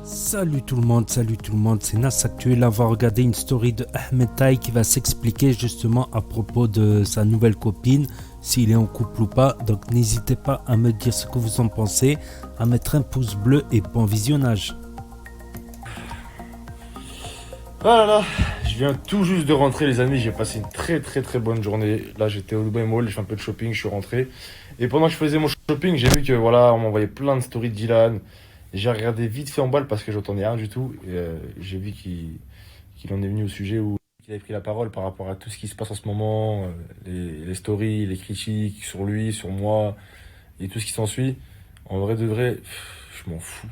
Salut tout le monde, c'est Nas Actuel. On va regarder une story de Ahmed Taï qui va s'expliquer justement à propos de sa nouvelle copine, s'il est en couple ou pas. Donc n'hésitez pas à me dire ce que vous en pensez, à mettre un pouce bleu et bon visionnage. Ah là là, je viens tout juste de rentrer les amis, j'ai passé une très bonne journée. Là j'étais au Dubai Mall, j'ai fait un peu de shopping, je suis rentré. Et pendant que je faisais mon shopping, j'ai vu que voilà, on m'envoyait plein de stories de Dylan. J'ai regardé vite fait en balle parce que j'entendais rien du tout. Et j'ai vu qu'il en est venu au sujet où il avait pris la parole par rapport à tout ce qui se passe en ce moment, les stories, les critiques sur lui, sur moi et tout ce qui s'ensuit. En vrai de vrai, je m'en fous.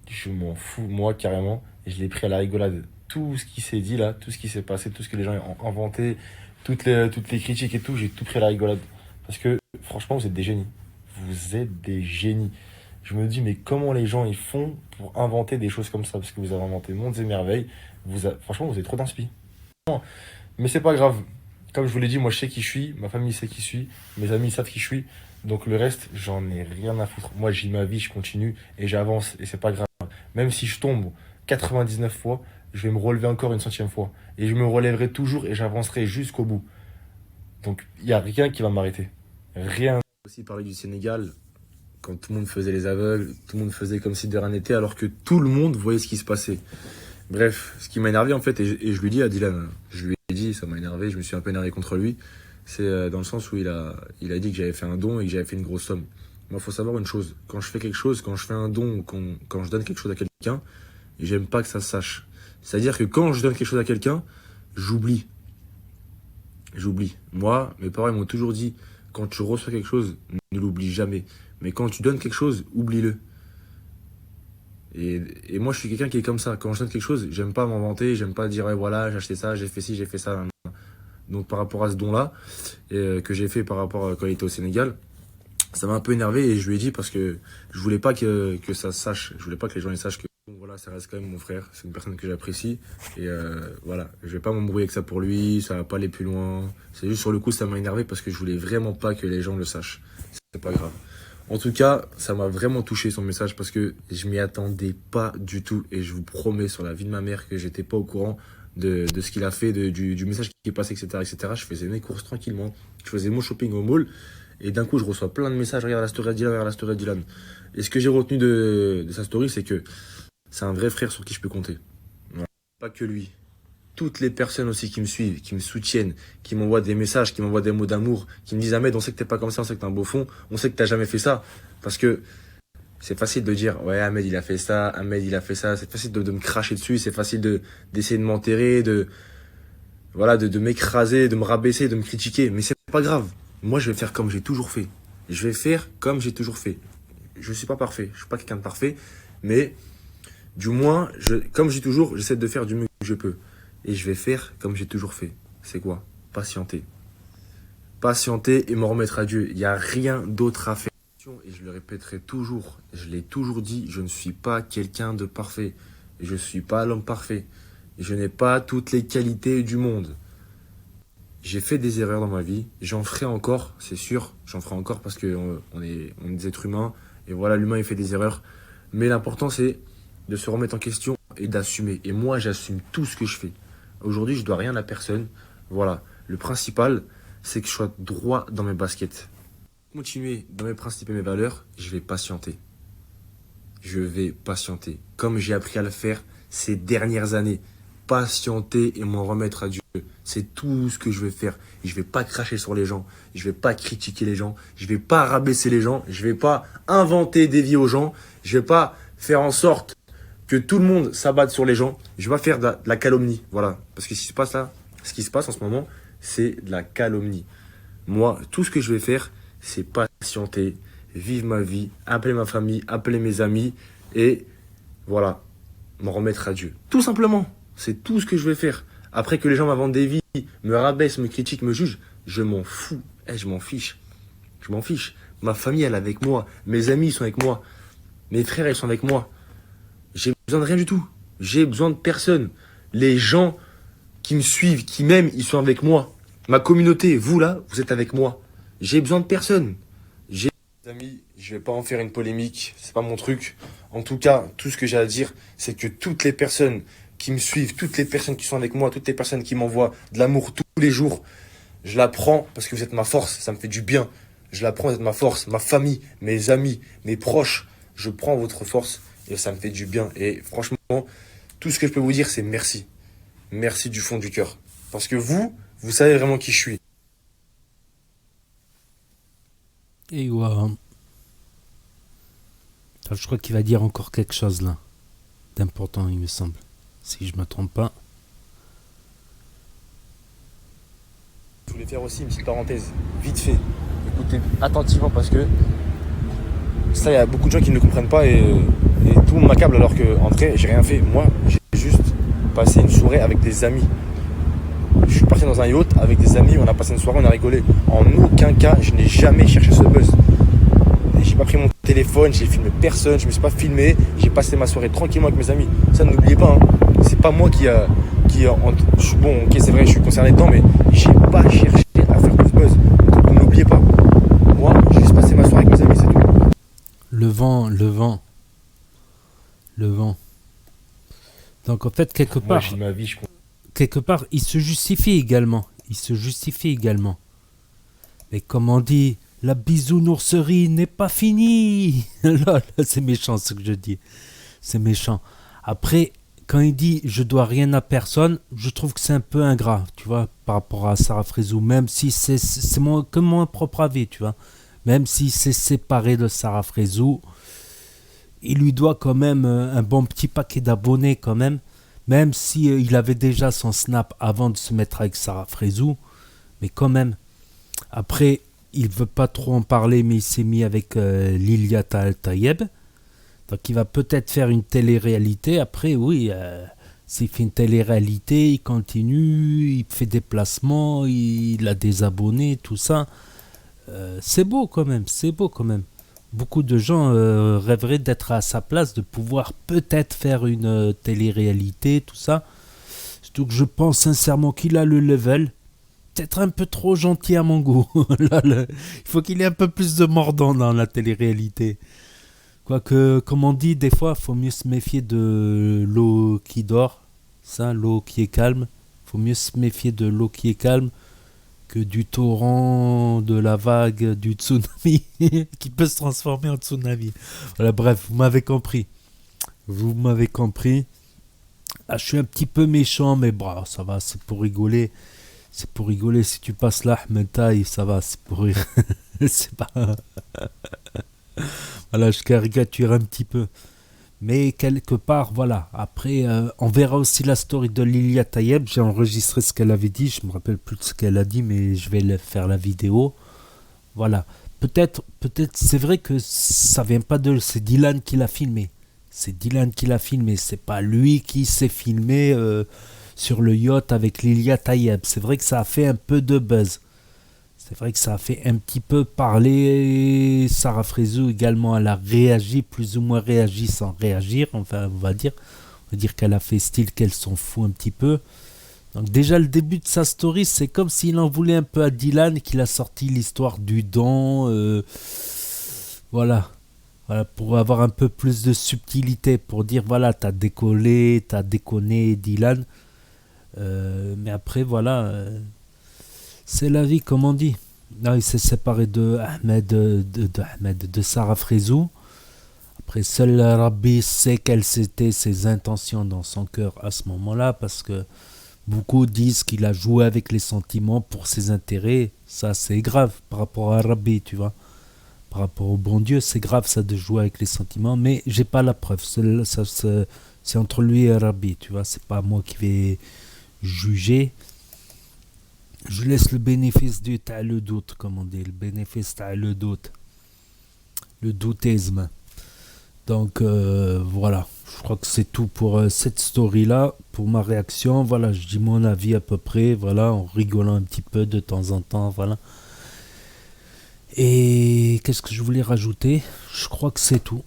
Je m'en fous, moi, carrément. Et je l'ai pris à la rigolade. Tout ce qui s'est dit là, tout ce qui s'est passé, tout ce que les gens ont inventé, toutes les critiques et tout, j'ai tout pris à la rigolade. Parce que, franchement, vous êtes des génies. Vous êtes des génies. Je me dis, mais comment les gens ils font pour inventer des choses comme ça? Parce que vous avez inventé mondes et merveilles. Franchement, vous êtes trop d'inspi. Mais c'est pas grave. Comme je vous l'ai dit, moi je sais qui je suis, ma famille sait qui je suis, mes amis savent qui je suis. Donc le reste, j'en ai rien à foutre. Moi j'ai ma vie, je continue et j'avance et c'est pas grave. Même si je tombe 99 fois, je vais me relever encore une centième fois. Et je me relèverai toujours et j'avancerai jusqu'au bout. Donc il n'y a rien qui va m'arrêter. Rien. Aussi parler du Sénégal, quand tout le monde faisait les aveugles, tout le monde faisait comme si de rien n'était, alors que tout le monde voyait ce qui se passait. Bref, ce qui m'a énervé en fait, et je lui dis à Dylan, je lui ai dit, ça m'a énervé, je me suis un peu énervé contre lui, c'est dans le sens où il a dit que j'avais fait un don et que j'avais fait une grosse somme. Moi, il faut savoir une chose, quand je fais quelque chose, quand je fais un don, ou quand je donne quelque chose à quelqu'un, j'aime pas que ça se sache. C'est-à-dire que quand je donne quelque chose à quelqu'un, j'oublie. J'oublie. Moi, mes parents ils m'ont toujours dit, quand tu reçois quelque chose, ne l'oublie jamais. Mais quand tu donnes quelque chose, oublie-le. Et moi, je suis quelqu'un qui est comme ça. Quand je donne quelque chose, j'aime pas m'inventer, j'aime pas dire, ouais, voilà, j'ai acheté ça, j'ai fait ci, j'ai fait ça. Donc, par rapport à ce don-là, que j'ai fait par rapport à quand il était au Sénégal, ça m'a un peu énervé et je lui ai dit parce que je voulais pas que ça se sache. Je voulais pas que les gens ils sachent que bon, voilà, ça reste quand même mon frère. C'est une personne que j'apprécie. Et voilà, je vais pas m'embrouiller avec ça pour lui, ça va pas aller plus loin. C'est juste sur le coup, ça m'a énervé parce que je voulais vraiment pas que les gens le sachent. C'est pas grave. En tout cas, ça m'a vraiment touché son message parce que je m'y attendais pas du tout et je vous promets sur la vie de ma mère que j'étais pas au courant de ce qu'il a fait, du message qui est passé, etc., etc. Je faisais mes courses tranquillement, je faisais mon shopping au mall et d'un coup je reçois plein de messages, regarde la story de Dylan, regarde la story de Dylan. Et ce que j'ai retenu de sa story, c'est que c'est un vrai frère sur qui je peux compter. Voilà. Pas que lui. Toutes les personnes aussi qui me suivent, qui me soutiennent, qui m'envoient des messages, qui m'envoient des mots d'amour, qui me disent Ahmed, on sait que t'es pas comme ça, on sait que t'as un beau fond, on sait que t'as jamais fait ça. Parce que c'est facile de dire ouais Ahmed il a fait ça, Ahmed il a fait ça, c'est facile de me cracher dessus, c'est facile d'essayer de m'enterrer, voilà, de m'écraser, de me rabaisser, de me critiquer. Mais c'est pas grave. Moi je vais faire comme j'ai toujours fait. Je vais faire comme j'ai toujours fait. Je suis pas parfait, je suis pas quelqu'un de parfait, mais du moins, comme je dis toujours, j'essaie de faire du mieux que je peux. Et je vais faire comme j'ai toujours fait. C'est quoi? Patienter. Patienter et me remettre à Dieu. Il n'y a rien d'autre à faire. Et je le répéterai toujours. Je l'ai toujours dit, je ne suis pas quelqu'un de parfait. Je ne suis pas l'homme parfait. Je n'ai pas toutes les qualités du monde. J'ai fait des erreurs dans ma vie. J'en ferai encore, c'est sûr. J'en ferai encore parce qu'on est des êtres humains. Et voilà, l'humain, il fait des erreurs. Mais l'important, c'est de se remettre en question et d'assumer. Et moi, j'assume tout ce que je fais. Aujourd'hui, je dois rien à personne. Voilà. Le principal, c'est que je sois droit dans mes baskets. Continuer dans mes principes et mes valeurs, je vais patienter. Je vais patienter. Comme j'ai appris à le faire ces dernières années. Patienter et m'en remettre à Dieu. C'est tout ce que je vais faire. Je vais pas cracher sur les gens. Je vais pas critiquer les gens. Je vais pas rabaisser les gens. Je vais pas inventer des vies aux gens. Je vais pas faire en sorte que tout le monde s'abatte sur les gens. Je vais pas faire de la calomnie. Voilà. Parce que ce qui se passe là, ce qui se passe en ce moment, c'est de la calomnie. Moi, tout ce que je vais faire, c'est patienter, vivre ma vie, appeler ma famille, appeler mes amis et voilà, m'en remettre à Dieu. Tout simplement. C'est tout ce que je vais faire. Après que les gens m'inventent des vies, me rabaissent, me critiquent, me jugent, je m'en fous. Je m'en fiche. Je m'en fiche. Ma famille, elle est avec moi. Mes amis, ils sont avec moi. Mes frères, ils sont avec moi. J'ai besoin de rien du tout. J'ai besoin de personne. Les gens qui me suivent, qui m'aiment, ils sont avec moi. Ma communauté, vous là, vous êtes avec moi. J'ai besoin de personne. J'ai Amis, je vais pas en faire une polémique, c'est pas mon truc. En tout cas, tout ce que j'ai à dire, c'est que toutes les personnes qui me suivent, toutes les personnes qui sont avec moi, toutes les personnes qui m'envoient de l'amour tous les jours, je la prends parce que vous êtes ma force, ça me fait du bien. Je la prends, vous êtes ma force, ma famille, mes amis, mes proches. Je prends votre force et ça me fait du bien. Et franchement, tout ce que je peux vous dire, c'est merci. Merci du fond du cœur. Parce que vous savez vraiment qui je suis. Et ouais, je crois qu'il va dire encore quelque chose là, d'important, il me semble. Si je me trompe pas. Je voulais faire aussi une petite parenthèse, vite fait. Écoutez attentivement parce que ça, il y a beaucoup de gens qui ne le comprennent pas et tout le monde m'accable alors que, en vrai, j'ai rien fait. Moi, j'ai juste passé une soirée avec des amis. Je suis parti dans un yacht avec des amis, on a passé une soirée, on a rigolé. En aucun cas, je n'ai jamais cherché ce buzz. J'ai pas pris mon téléphone, j'ai filmé personne, je me suis pas filmé, j'ai passé ma soirée tranquillement avec mes amis. Ça, n'oubliez pas, hein. C'est pas moi bon, ok, c'est vrai, je suis concerné dedans, mais j'ai pas cherché à faire plus buzz. Donc n'oubliez pas. Moi, j'ai juste passé ma soirée avec mes amis, c'est tout. Le vent, le vent, le vent. Donc en fait, Moi, j'ai ma vie, je compte. quelque part, il se justifie également. Il se justifie également. Mais comme on dit, la bisounourserie n'est pas finie. Là, c'est méchant ce que je dis. C'est méchant. Après, quand il dit je dois rien à personne, je trouve que c'est un peu ingrat, tu vois, par rapport à Sarah Frézou. Même si c'est que mon propre avis, tu vois. Même s'il s'est séparé de Sarah Frézou, il lui doit quand même un bon petit paquet d'abonnés quand même. Même si il avait déjà son Snap avant de se mettre avec Sarah Frézou. Mais quand même. Après, il veut pas trop en parler, mais il s'est mis avec Lilia Tayeb. Donc il va peut-être faire une télé-réalité. Après, oui, s'il fait une télé-réalité, il continue, il fait des placements, il a des abonnés, tout ça. C'est beau quand même, c'est beau quand même. Beaucoup de gens rêveraient d'être à sa place, de pouvoir peut-être faire une télé-réalité, tout ça. Surtout que je pense sincèrement qu'il a le level. Peut-être un peu trop gentil à mon goût. Là, il faut qu'il ait un peu plus de mordant dans la télé-réalité. Quoique, comme on dit, des fois, il faut mieux se méfier de l'eau qui dort. Ça, l'eau qui est calme. Il faut mieux se méfier de l'eau qui est calme que du torrent, de la vague, du tsunami qui peut se transformer en tsunami. Voilà, bref, vous m'avez compris. Vous m'avez compris. Ah, je suis un petit peu méchant, mais bah, ça va, c'est pour rigoler. C'est pour rigoler. Si tu passes là, Ahmed Taï, ça va, c'est pour rire. C'est pas... Voilà, je caricature un petit peu. Mais quelque part, voilà. Après, on verra aussi la story de Lilia Tayeb. J'ai enregistré ce qu'elle avait dit. Je me rappelle plus de ce qu'elle a dit, mais je vais faire la vidéo. Voilà. Peut-être, c'est vrai que ça vient pas de... C'est Dylan qui l'a filmé. C'est Dylan qui l'a filmé. C'est pas lui qui s'est filmé sur le yacht avec Lilia Tayeb. C'est vrai que ça a fait un peu de buzz. C'est vrai que ça a fait un petit peu parler. Sarah Frézou également, elle a réagi, plus ou moins réagi sans réagir. Enfin, on va dire qu'elle a fait style qu'elle s'en fout un petit peu. Donc déjà, le début de sa story, c'est comme s'il en voulait un peu à Dylan, qu'il a sorti l'histoire du don. Voilà. Voilà, pour avoir un peu plus de subtilité, pour dire, voilà, t'as décollé, t'as déconné, Dylan. Mais après, voilà... c'est la vie, comme on dit. Là, il s'est séparé de Sarah Frézou. Après, seul Rabbi sait quelles étaient ses intentions dans son cœur à ce moment-là, parce que beaucoup disent qu'il a joué avec les sentiments pour ses intérêts. Ça, c'est grave par rapport à Rabbi, tu vois. Par rapport au bon Dieu, c'est grave ça de jouer avec les sentiments, mais j'ai pas la preuve. C'est entre lui et Rabbi, tu vois. C'est pas moi qui vais juger. Je laisse le bénéfice du le doute, comme on dit, le bénéfice le doute, le doutisme. Donc voilà, je crois que c'est tout pour cette story-là, pour ma réaction. Voilà, je dis mon avis à peu près, voilà, en rigolant un petit peu de temps en temps, voilà. Et qu'est-ce que je voulais rajouter? Je crois que c'est tout,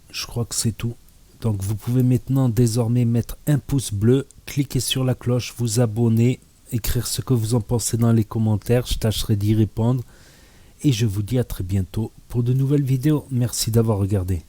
Donc vous pouvez maintenant désormais mettre un pouce bleu, cliquer sur la cloche, vous abonner, écrire ce que vous en pensez dans les commentaires, je tâcherai d'y répondre. Et je vous dis à très bientôt pour de nouvelles vidéos. Merci d'avoir regardé.